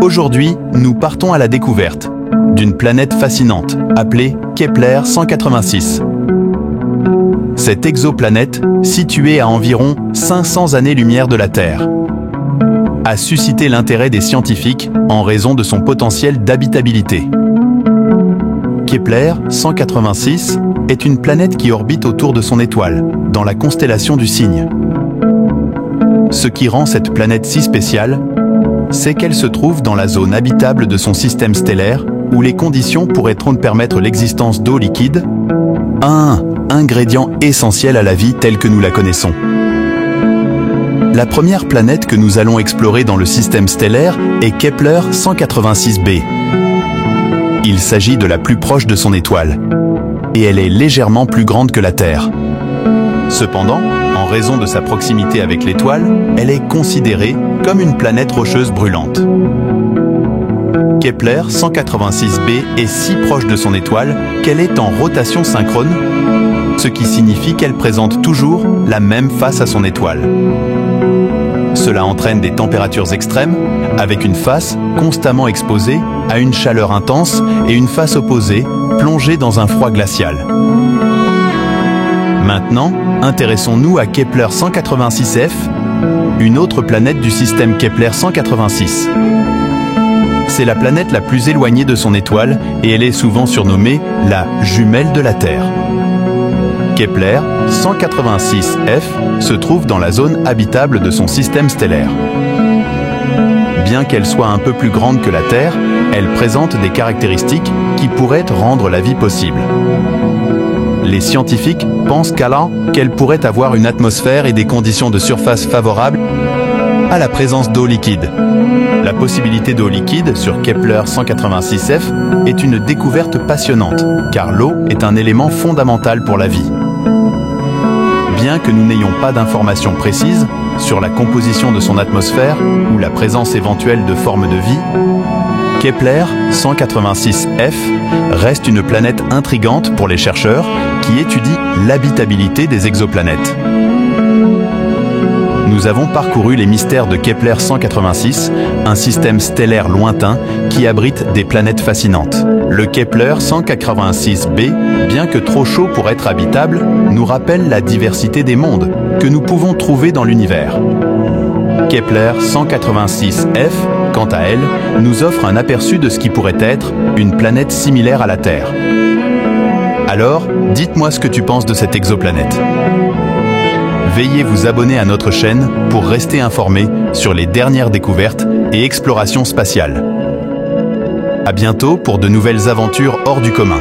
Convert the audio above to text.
Aujourd'hui, nous partons à la découverte d'une planète fascinante appelée Kepler 186. Cette exoplanète, située à environ 500 années-lumière de la Terre, a suscité l'intérêt des scientifiques en raison de son potentiel d'habitabilité. Kepler 186 est une planète qui orbite autour de son étoile, dans la constellation du Cygne. Ce qui rend cette planète si spéciale, c'est qu'elle se trouve dans la zone habitable de son système stellaire, où les conditions pourraient permettre l'existence d'eau liquide, un ingrédient essentiel à la vie telle que nous la connaissons. La première planète que nous allons explorer dans le système stellaire est Kepler 186b. Il s'agit de la plus proche de son étoile, et elle est légèrement plus grande que la Terre. Cependant, en raison de sa proximité avec l'étoile, elle est considérée comme une planète rocheuse brûlante. Kepler 186b est si proche de son étoile qu'elle est en rotation synchrone, ce qui signifie qu'elle présente toujours la même face à son étoile. Cela entraîne des températures extrêmes, avec une face constamment exposée à une chaleur intense et une face opposée plongée dans un froid glacial. Maintenant, intéressons-nous à Kepler 186f, une autre planète du système Kepler 186. C'est la planète la plus éloignée de son étoile et elle est souvent surnommée la jumelle de la Terre. Kepler 186f se trouve dans la zone habitable de son système stellaire. Bien qu'elle soit un peu plus grande que la Terre, elle présente des caractéristiques qui pourraient rendre la vie possible. Les scientifiques pensent qu'alors qu'elle pourrait avoir une atmosphère et des conditions de surface favorables à la présence d'eau liquide. La possibilité d'eau liquide sur Kepler 186f est une découverte passionnante, car l'eau est un élément fondamental pour la vie. Bien que nous n'ayons pas d'informations précises sur la composition de son atmosphère ou la présence éventuelle de formes de vie, Kepler 186f reste une planète intrigante pour les chercheurs qui étudient l'habitabilité des exoplanètes. Nous avons parcouru les mystères de Kepler 186, un système stellaire lointain qui abrite des planètes fascinantes. Le Kepler 186b, bien que trop chaud pour être habitable, nous rappelle la diversité des mondes que nous pouvons trouver dans l'univers. Kepler 186f, quant à elle, nous offre un aperçu de ce qui pourrait être une planète similaire à la Terre. Alors, dites-moi ce que tu penses de cette exoplanète. Veuillez vous abonner à notre chaîne pour rester informé sur les dernières découvertes et explorations spatiales. À bientôt pour de nouvelles aventures hors du commun.